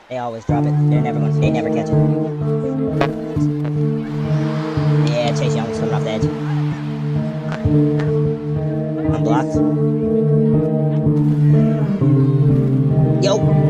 They always drop it. They never catch it. Yeah, Chase Young was coming off the edge. Unblocked. Yo!